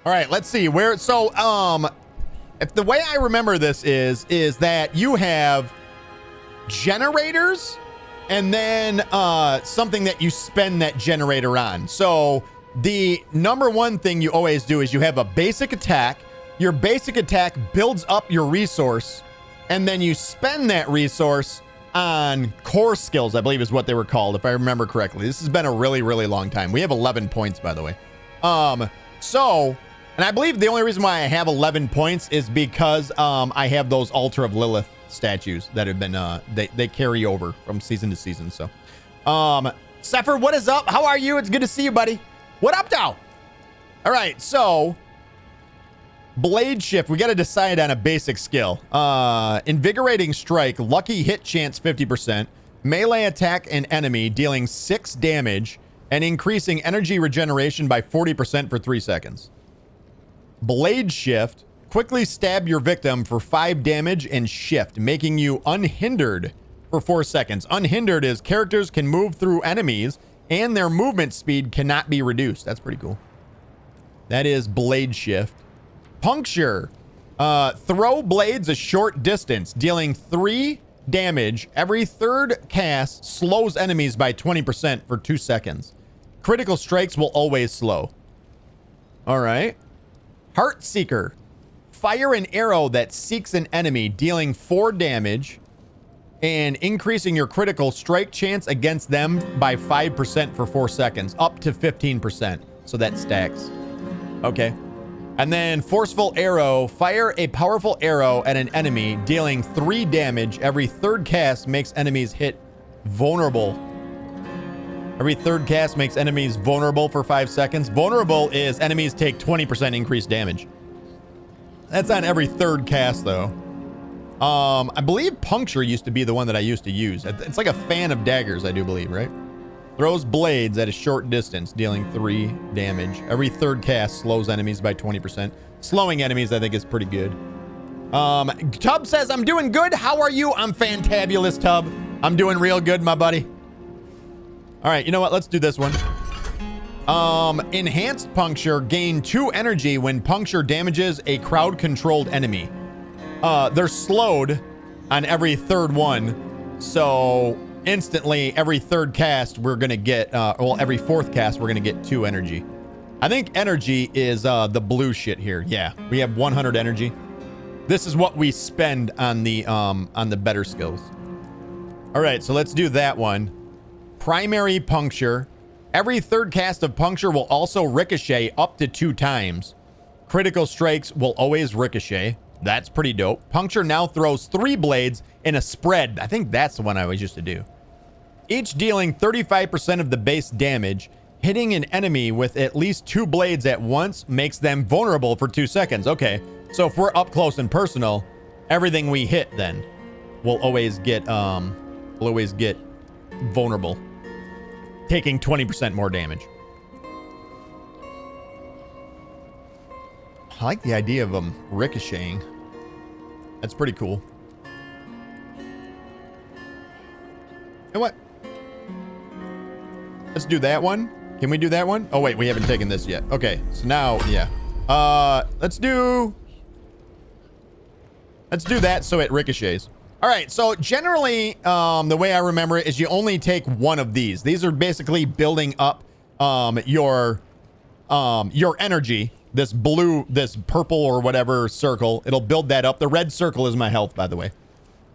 All right, let's see where. So, if the way I remember this is that you have generators and then something that you spend that generator on. So the number one thing you always do is you have a basic attack. Your basic attack builds up your resource, and then you spend that resource on core skills, I believe is what they were called, if I remember correctly. This has been a really, really long time. We have 11 points, by the way. And I believe the only reason why I have 11 points is because I have those Altar of Lilith statues that have been, they carry over from season to season. So, Sepher, what is up? How are you? It's good to see you, buddy. What up, now? All right, so Blade Shift, we got to decide on a basic skill. Invigorating Strike, lucky hit chance 50%, melee attack an enemy, dealing 6 damage, and increasing energy regeneration by 40% for 3 seconds. Blade Shift, quickly stab your victim for 5 damage and shift, making you unhindered for 4 seconds. Unhindered is characters can move through enemies and their movement speed cannot be reduced. That's pretty cool. That is Blade Shift. Puncture, throw blades a short distance, dealing 3 damage. Every third cast slows enemies by 20% for 2 seconds. Critical strikes will always slow. All right. Heart Seeker, fire an arrow that seeks an enemy, dealing 4 damage and increasing your critical strike chance against them by 5% for 4 seconds, up to 15%. So that stacks. Okay. And then Forceful Arrow, fire a powerful arrow at an enemy, dealing 3 damage. Every third cast makes enemies hit vulnerable. Every third cast makes enemies vulnerable for 5 seconds. Vulnerable is enemies take 20% increased damage. That's on every third cast, though. I believe Puncture used to be the one that I used to use. It's like a fan of daggers, I do believe, right? Throws blades at a short distance, dealing 3 damage. Every third cast slows enemies by 20%. Slowing enemies, I think, is pretty good. Tub says, I'm doing good. How are you? I'm fantabulous, Tub. I'm doing real good, my buddy. All right, you know what? Let's do this one. Enhanced Puncture, gain 2 energy when Puncture damages a crowd-controlled enemy. They're slowed on every third one, so instantly every third cast we're gonna get, well, every fourth cast we're gonna get 2 energy. I think energy is the blue shit here. Yeah, we have 100 energy. This is what we spend on the better skills. All right, so let's do that one. Primary Puncture. Every third cast of Puncture will also ricochet up to 2 times. Critical strikes will always ricochet. That's pretty dope. Puncture now throws 3 blades in a spread. I think that's the one I always used to do. Each dealing 35% of the base damage. Hitting an enemy with at least 2 blades at once makes them vulnerable for 2 seconds. Okay, so if we're up close and personal, everything we hit then will always get vulnerable, taking 20% more damage. I like the idea of them ricocheting. That's pretty cool. You know what? Let's do that one. Can we do that one? Oh, wait, we haven't taken this yet. Okay, so now, yeah. Let's do that so it ricochets. All right, so generally, the way I remember it is you only take 1 of these. These are basically building up your energy. This blue, this purple or whatever circle, it'll build that up. The red circle is my health, by the way.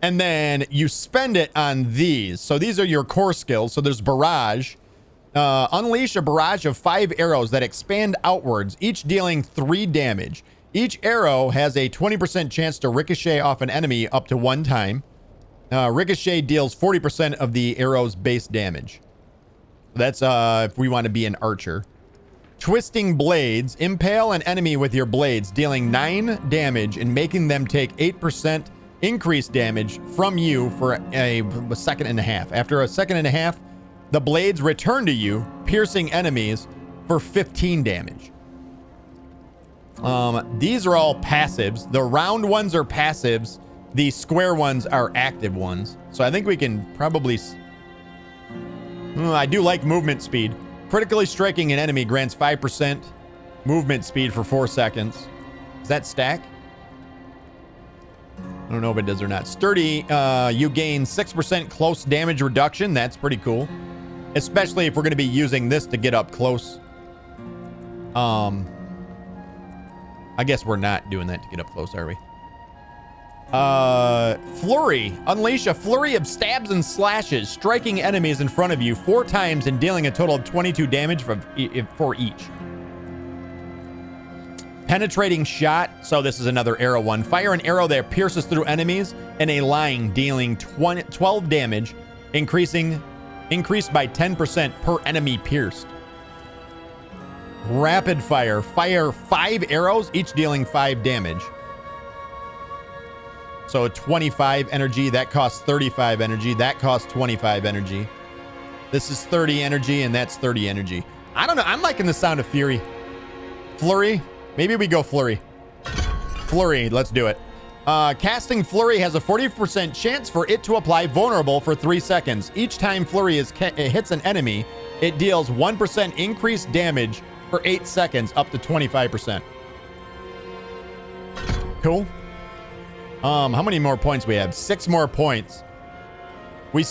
And then you spend it on these. So these are your core skills. So there's Barrage. Unleash a barrage of 5 arrows that expand outwards, each dealing 3 damage. Each arrow has a 20% chance to ricochet off an enemy up to 1 time. Ricochet deals 40% of the arrow's base damage. That's if we want to be an archer. Twisting Blades. Impale an enemy with your blades, dealing 9 damage and making them take 8% increased damage from you for a second and a half. After a second and a half, the blades return to you, piercing enemies for 15 damage. These are all passives. The round ones are passives. The square ones are active ones. So I think we can probably... I do like movement speed. Critically striking an enemy grants 5% Movement speed for 4 seconds. Does that stack? I don't know if it does or not. Sturdy, you gain 6% close damage reduction. That's pretty cool. Especially if we're going to be using this to get up close. I guess we're not doing that to get up close, are we? Flurry. Unleash a flurry of stabs and slashes, striking enemies in front of you 4 times and dealing a total of 22 damage for each. Penetrating shot. So this is another arrow one. Fire an arrow that pierces through enemies in a line, dealing 12 damage, increased by 10% per enemy pierced. Rapid fire. Fire 5 arrows, each dealing 5 damage. So 25 energy. That costs 35 energy. That costs 25 energy. This is 30 energy, and that's 30 energy. I don't know. I'm liking the sound of Fury. Flurry. Maybe we go Flurry. Flurry. Let's do it. Casting Flurry has a 40% chance for it to apply vulnerable for 3 seconds. Each time Flurry it hits an enemy, it deals 1% increased damage for 8 seconds, up to 25%. Cool. How many more points we have? 6 more points. We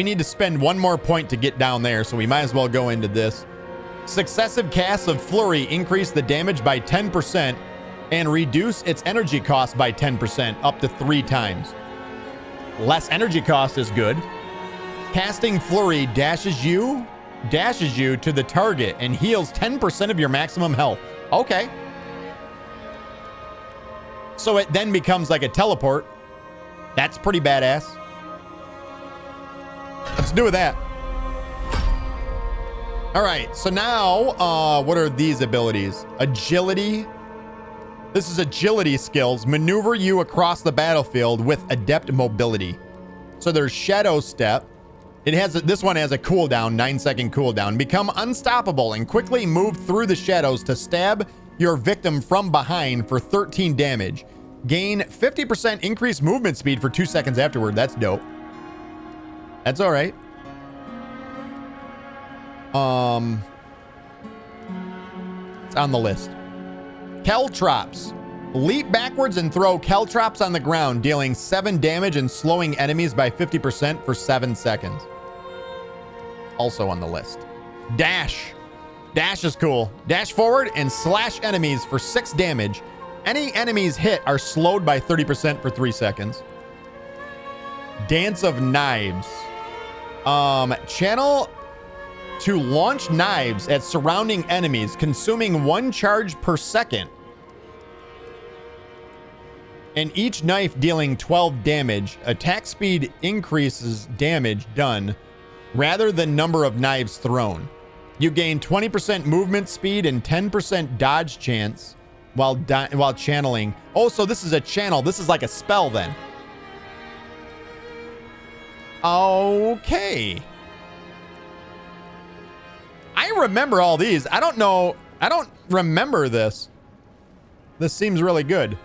need to spend 1 more point to get down there, so we might as well go into this. Successive casts of Flurry increase the damage by 10% and reduce its energy cost by 10%, up to 3 times. Less energy cost is good. Casting Flurry dashes you to the target and heals 10% of your maximum health. Okay. So it then becomes like a teleport. That's pretty badass. Let's do that. All right, so now, what are these abilities? Agility. This is agility skills. Maneuver you across the battlefield with adept mobility. So there's Shadow Step. This one has a cooldown, 9-second cooldown. Become unstoppable and quickly move through the shadows to stab your victim from behind for 13 damage. Gain 50% increased movement speed for 2 seconds afterward. That's dope. That's all right. It's on the list. Caltrops. Leap backwards and throw caltrops on the ground, dealing 7 damage and slowing enemies by 50% for 7 seconds. Also on the list. Dash. Dash is cool. Dash forward and slash enemies for 6 damage. Any enemies hit are slowed by 30% for 3 seconds. Dance of Knives. Channel to launch knives at surrounding enemies, consuming 1 charge per second. And each knife dealing 12 damage. Attack speed increases damage done rather than number of knives thrown. You gain 20% movement speed and 10% dodge chance while channeling. Oh, so this is a channel. This is like a spell then. Okay. I remember all these. I don't know. I don't remember this. This seems really good.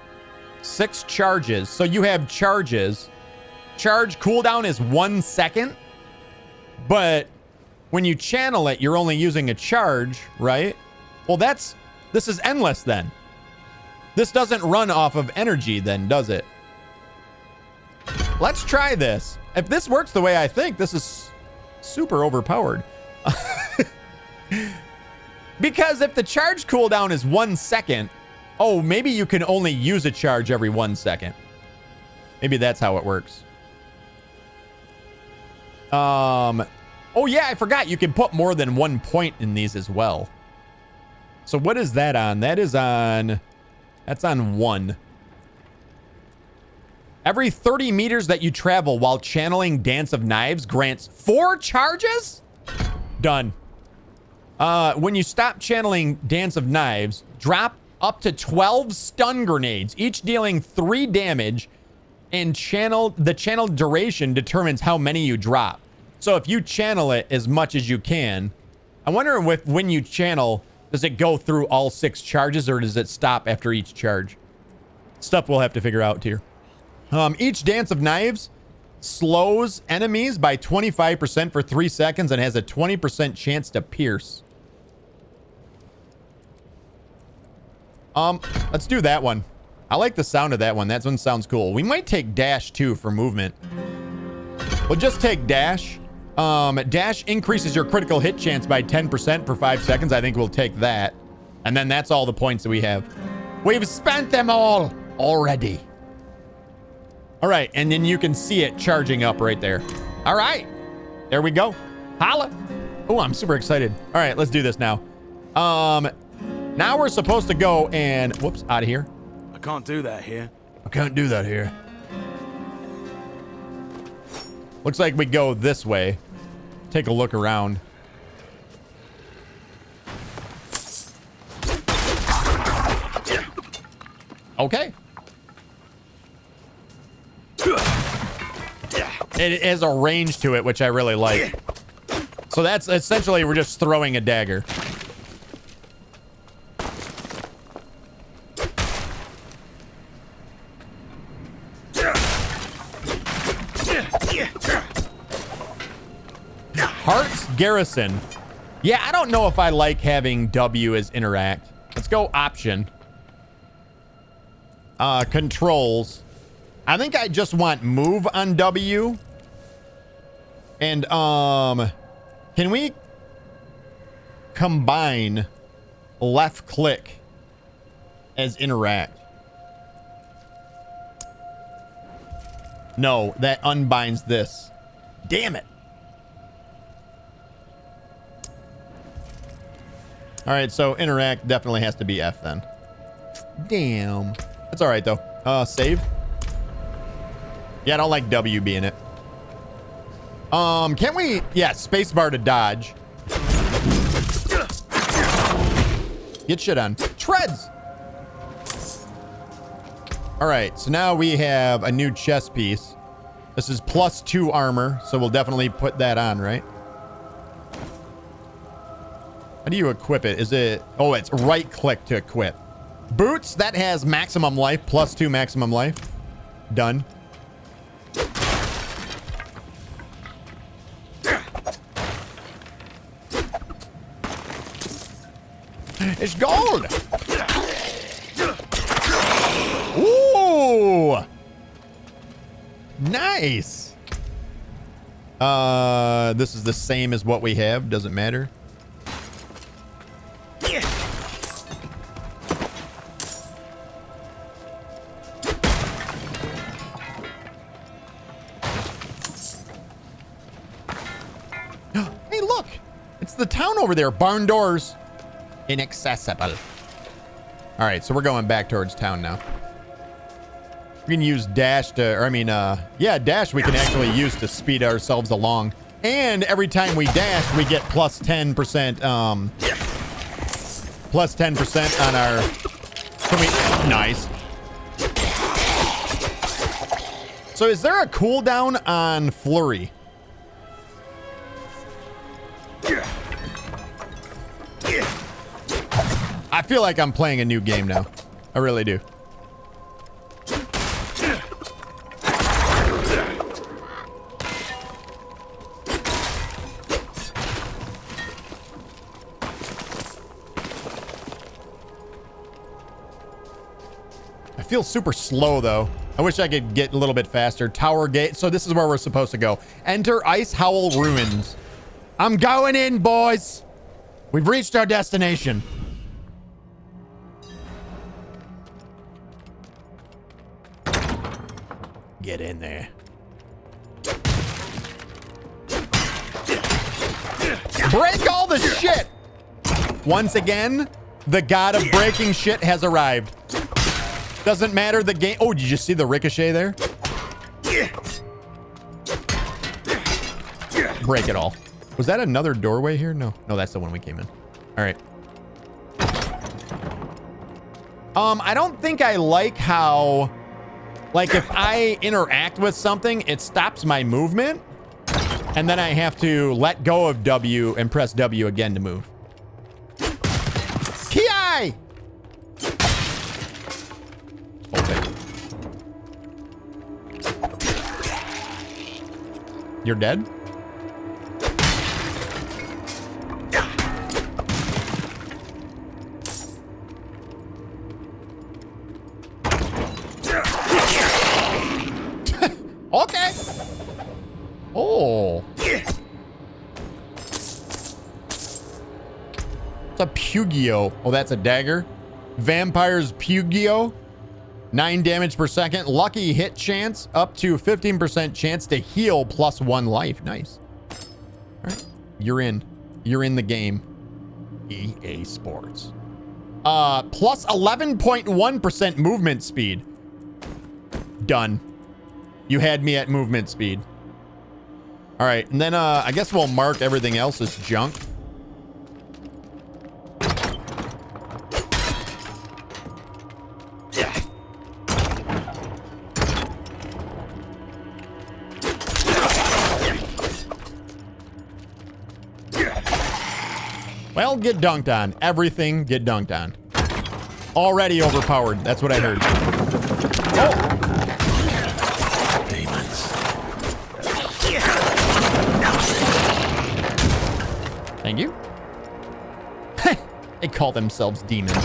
6 charges. So you have charges. Charge cooldown is 1 second. But when you channel it, you're only using a charge, right? Well, this is endless then. This doesn't run off of energy then, does it? Let's try this. If this works the way I think, this is super overpowered. Because if the charge cooldown is 1 second, oh, maybe you can only use a charge every 1 second. Maybe that's how it works. Oh yeah, I forgot you can put more than 1 point in these as well. So what is that on? That's on 1. Every 30 meters that you travel while channeling Dance of Knives grants 4 charges? Done. When you stop channeling Dance of Knives, drop up to 12 stun grenades, each dealing 3 damage, and the channel duration determines how many you drop. So if you channel it as much as you can, I wonder if when you channel, does it go through all 6 charges or does it stop after each charge? Stuff we'll have to figure out here. Each Dance of Knives slows enemies by 25% for 3 seconds and has a 20% chance to pierce. Let's do that one. I like the sound of that one. That one sounds cool. We might take dash too for movement. We'll just take dash. Dash increases your critical hit chance by 10% for 5 seconds. I think we'll take that. And then that's all the points that we have. We've spent them all already. All right, and then you can see it charging up right there. All right, there we go. Holla. Oh, I'm super excited. All right, let's do this now. Now we're supposed to go and, whoops, out of here. I can't do that here. I can't do that here. Looks like we go this way. Take a look around. Okay. It has a range to it, which I really like. So that's essentially, we're just throwing a dagger. Hearts Garrison. Yeah, I don't know if I like having W as interact. Let's go option. Controls. I think I just want move on W. And can we combine left click as interact? No, that unbinds this. Damn it. All right, so interact definitely has to be F then. Damn. That's all right though. Save. Yeah, I don't like W being it. Can't we? Yeah, spacebar to dodge. Get shit on. Treads. All right, so now we have a new chest piece. This is +2 armor, so we'll definitely put that on, right? How do you equip it? Is it... Oh, it's right click to equip. Boots, that has maximum life, +2 maximum life. Done. It's gold! Ooh! Nice! This is the same as what we have. Doesn't matter. Hey, look! It's the town over there. Barn doors. Inaccessible. All right, so we're going back towards town now. We can use dash to, or I mean, yeah, dash we can actually use to speed ourselves along. And every time we dash, we get +10%, +10% on our, can we, nice. So is there a cooldown on flurry? I feel like I'm playing a new game now. I really do. I feel super slow though. I wish I could get a little bit faster. Tower gate. So this is where we're supposed to go. Enter Ice Howl Ruins. I'm going in, boys. We've reached our destination. Get in there. Break all the shit. Once again, the god of breaking shit has arrived. Doesn't matter the game. Oh, did you see the ricochet there? Break it all. Was that another doorway here? No, that's the one we came in. All right. I don't think I like how, like, if I interact with something, it stops my movement, and then I have to let go of W and press W again to move. Ki! Okay. You're dead? Okay. Oh. It's a Pugio. Oh, that's a dagger. Vampire's Pugio. 9 damage per second. Lucky hit chance. Up to 15% chance to heal plus 1 life. Nice. All right. You're in. You're in the game. EA Sports. Plus 11.1% movement speed. Done. You had me at movement speed. All right. And then I guess we'll mark everything else as junk. Well, get dunked on. Everything get dunked on. Already overpowered. That's what I heard. Oh! Demons. Thank you. They call themselves demons.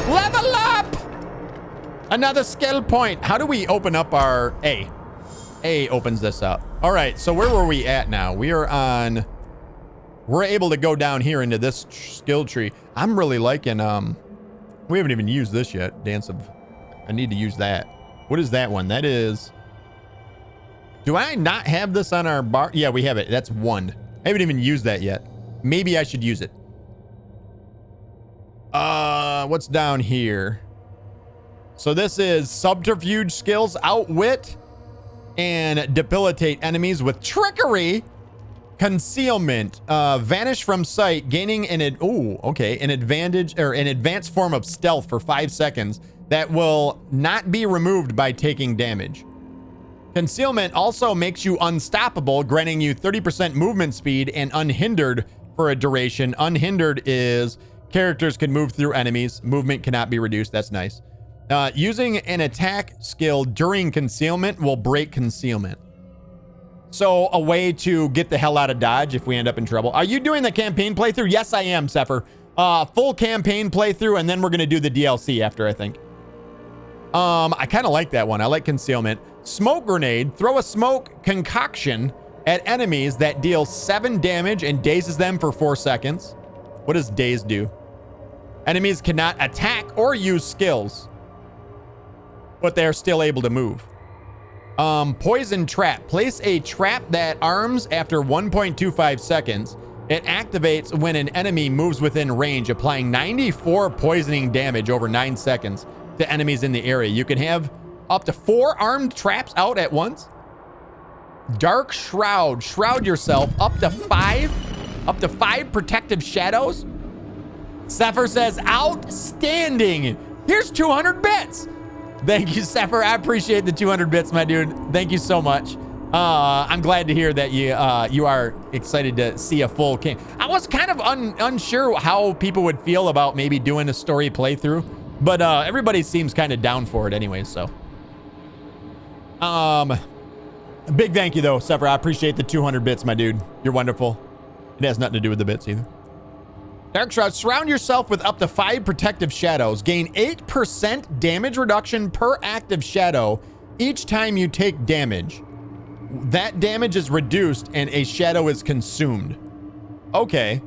Level up! Another skill point. How do we open up our A? A opens this up. All right, so where were we at now? We are on... We're able to go down here into this skill tree. I'm really liking... We haven't even used this yet. Dance of... I need to use that. What is that one? That is... Do I not have this on our bar? Yeah, we have it. That's 1. I haven't even used that yet. Maybe I should use it. What's down here? So this is subterfuge skills, outwit, and debilitate enemies with trickery, concealment, vanish from sight, gaining an advantage or an advanced form of stealth for 5 seconds that will not be removed by taking damage. Concealment also makes you unstoppable, granting you 30% movement speed and unhindered for a duration. Unhindered is characters can move through enemies. Movement cannot be reduced. That's nice. Using an attack skill during concealment will break concealment. So a way to get the hell out of Dodge if we end up in trouble. Are you doing the campaign playthrough? Yes, I am, Sepher. Full campaign playthrough, and then we're going to do the DLC after, I think. I kind of like that one. I like concealment. Smoke grenade. Throw a smoke concoction at enemies that deals 7 damage and dazes them for 4 seconds. What does daze do? Enemies cannot attack or use skills, but they're still able to move. Poison trap. Place a trap that arms after 1.25 seconds. It activates when an enemy moves within range, applying 94 poisoning damage over 9 seconds to enemies in the area. You can have up to 4 armed traps out at once. Dark shroud. Shroud yourself up to 5 protective shadows. Sepher says, outstanding. Here's 200 bits. Thank you, Sepher. I appreciate the 200 bits, my dude. Thank you so much. I'm glad to hear that you are excited to see a full game. I was kind of unsure how people would feel about maybe doing a story playthrough, but everybody seems kind of down for it anyway, so. Big thank you, though, Sepher. I appreciate the 200 bits, my dude. You're wonderful. It has nothing to do with the bits either. Dark Shroud, surround yourself with up to 5 protective shadows. Gain 8% damage reduction per active shadow each time you take damage. That damage is reduced and a shadow is consumed. Okay.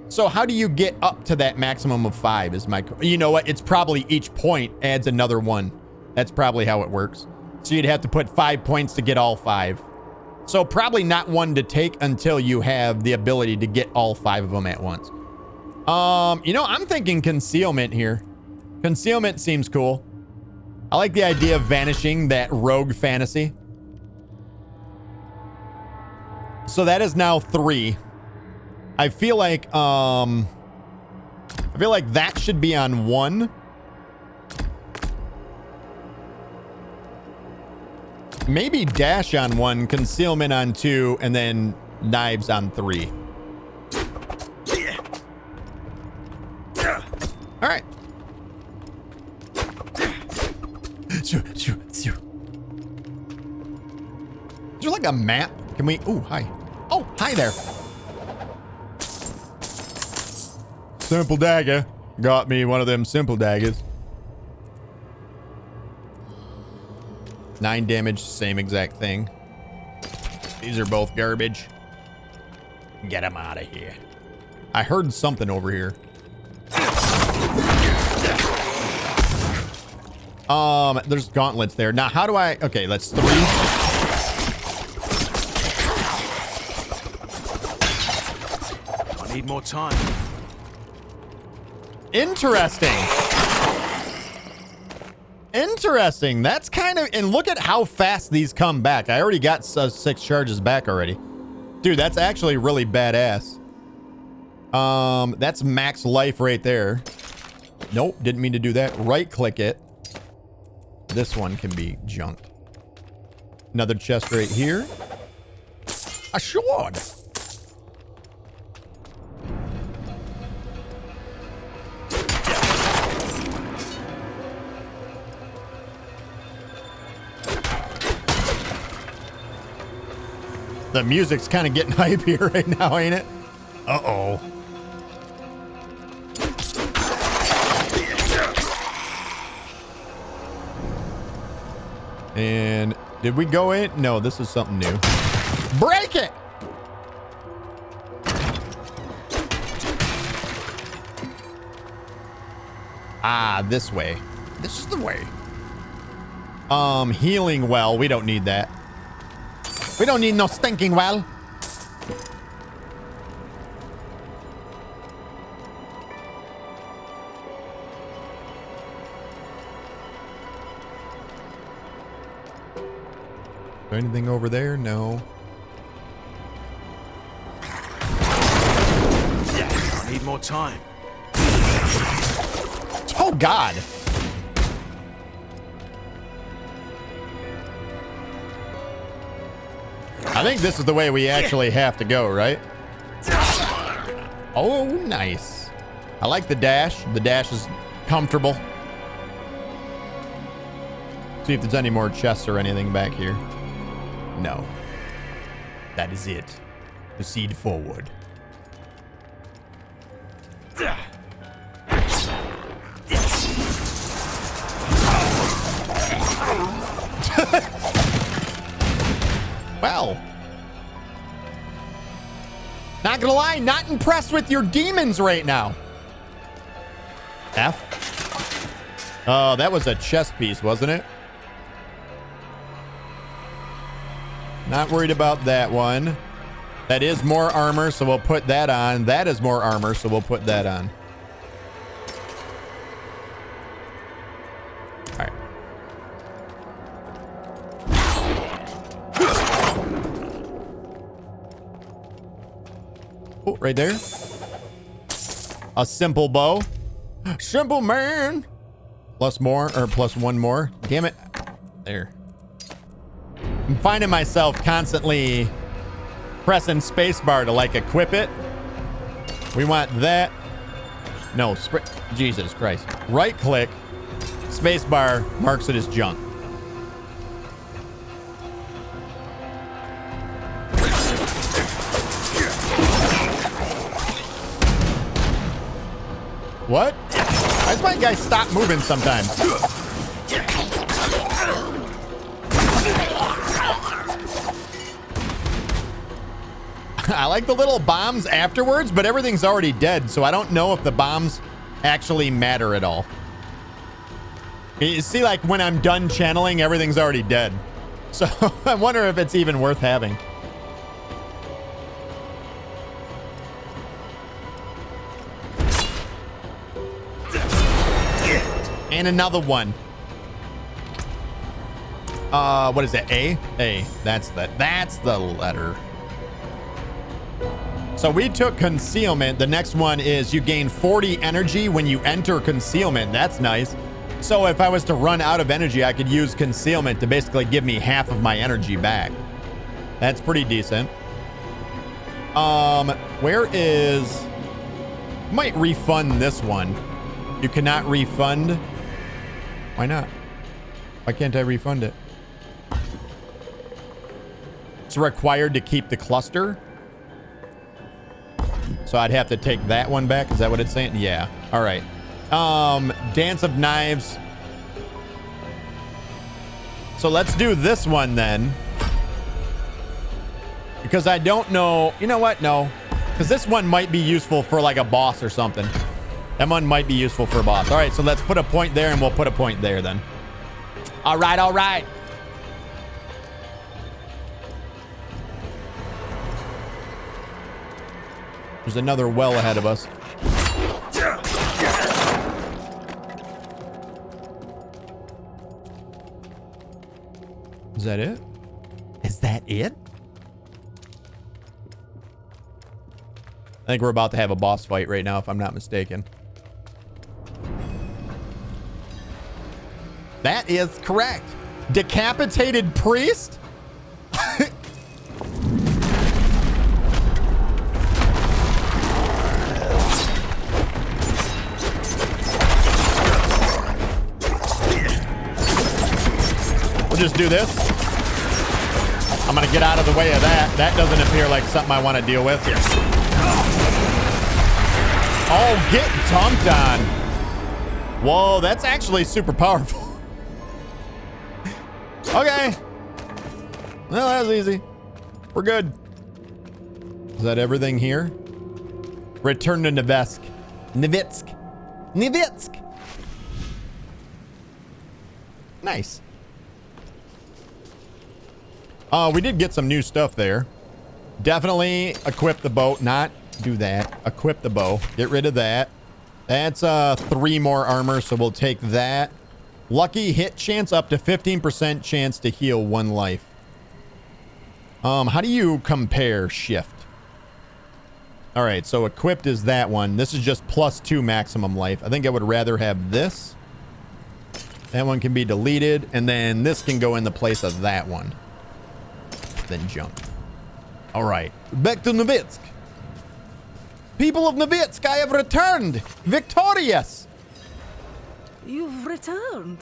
So how do you get up to that maximum of 5 is my... You know what? It's probably each point adds another 1. That's probably how it works. So you'd have to put 5 points to get all 5. So probably not one to take until you have the ability to get all 5 of them at once. You know, I'm thinking concealment here. Concealment seems cool. I like the idea of vanishing, that rogue fantasy. So that is now 3. I feel like that should be on 1. Maybe dash on 1, concealment on 2, and then knives on 3. All right. Is there like like a map? Can we? Ooh, hi. Oh, hi there. Simple dagger. Got me one of them simple daggers. 9 damage, same exact thing. These are both garbage. Get them out of here. I heard something over here. There's gauntlets there. Now, how do I... Okay, that's 3. I need more time. Interesting. Interesting. That's kind of... And look at how fast these come back. I already got 6 charges back already. Dude, that's actually really badass. That's max life right there. Nope, didn't mean to do that. Right click it. This one can be junked. Another chest right here. A sword. The music's kind of getting hype here right now, ain't it? Uh-oh. And did we go in? No, this is something new. Break it! Ah, this way. This is the way. Healing well. We don't need that. We don't need no stinking well. Anything over there? No. I need more time. Oh, God. I think this is the way we actually have to go, right? Oh, nice. I like the dash. The dash is comfortable. See if there's any more chests or anything back here. No. That is it. Proceed forward. Well. Not gonna lie, not impressed with your demons right now. F. Oh, that was a chest piece, wasn't it? Not worried about that one. That is more armor, so we'll put that on. That is more armor, so we'll put that on. All right. Oh, right there. A simple bow. Simple man. Plus more, or plus 1 more. Damn it. There. I'm finding myself constantly pressing spacebar to like equip it. We want that. No, Jesus Christ. Right click, spacebar marks it as junk. What? Why does my guy stop moving sometimes? I like the little bombs afterwards, but everything's already dead, so I don't know if the bombs actually matter at all. You see, like, when I'm done channeling, everything's already dead. So I wonder if it's even worth having. And another one. What is that? A? A. That's the letter. So we took concealment. The next one is you gain 40 energy when you enter concealment. That's nice. So if I was to run out of energy, I could use concealment to basically give me half of my energy back. That's pretty decent. Where is... Might refund this one. You cannot refund. Why not? Why can't I refund it? It's required to keep the cluster. So I'd have to take that one back. Is that what it's saying? Yeah. All right. Dance of Knives. So let's do this one then. Because I don't know. You know what? No. Because this one might be useful for like a boss or something. That one might be useful for a boss. All right. So let's put a point there and we'll put a point there then. All right. All right. There's another well ahead of us. Is that it? Is that it? I think we're about to have a boss fight right now, if I'm not mistaken. That is correct. Decapitated priest? We'll just do this. I'm gonna get out of the way of that. That doesn't appear like something I want to deal with. Oh, get dunked on. Whoa, that's actually super powerful. Okay. Well, that was easy. We're good. Is that everything here? Return to Nevitsk. Nevitsk. Nice. We did get some new stuff there. Definitely equip the bow. Not do that. Equip the bow. Get rid of that. That's 3 more armor, so we'll take that. Lucky hit chance, up to 15% chance to heal 1 life. How do you compare shift? All right, so equipped is that one. This is just +2 maximum life. I think I would rather have this. That one can be deleted, and then this can go in the place of that one. Then jump. All right, back to Nevitsk. People of Nevitsk, I have returned, victorious. You've returned.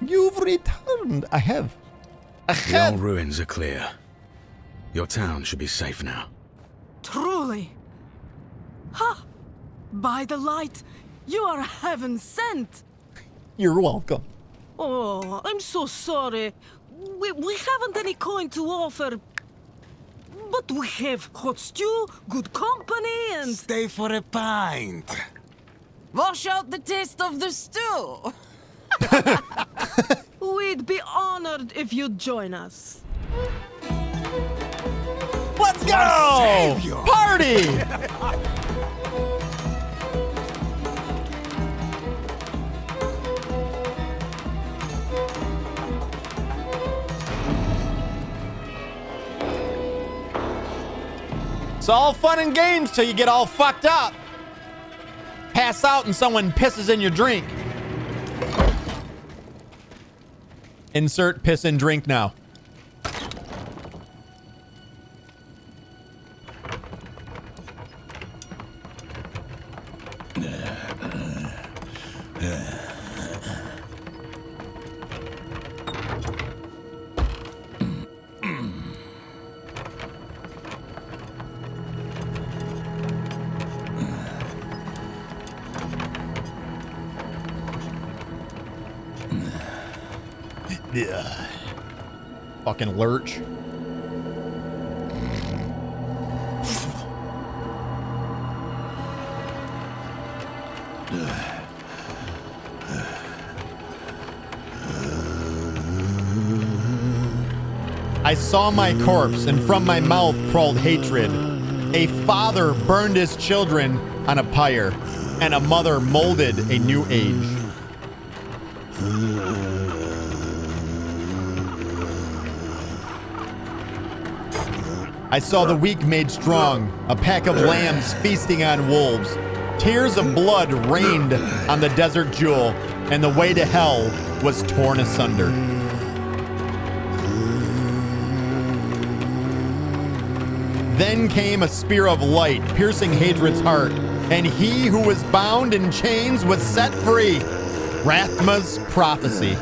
You've returned. I have. The old ruins are clear. Your town should be safe now. Truly. Ha! By the light, you are heaven sent. You're welcome. Oh, I'm so sorry. We haven't any coin to offer. But we have hot stew, good company, and... Stay for a pint. Wash out the taste of the stew. We'd be honored if you'd join us. Let's go! Party! It's all fun and games till you get all fucked up. Pass out and someone pisses in your drink. Insert piss in drink now. Yeah. Fucking lurch. I saw my corpse, and from my mouth crawled hatred. A father burned his children on a pyre, and a mother molded a new age. I saw the weak made strong, a pack of lambs feasting on wolves. Tears of blood rained on the desert jewel, and the way to hell was torn asunder. Then came a spear of light, piercing Hadred's heart, and he who was bound in chains was set free. Rathma's prophecy.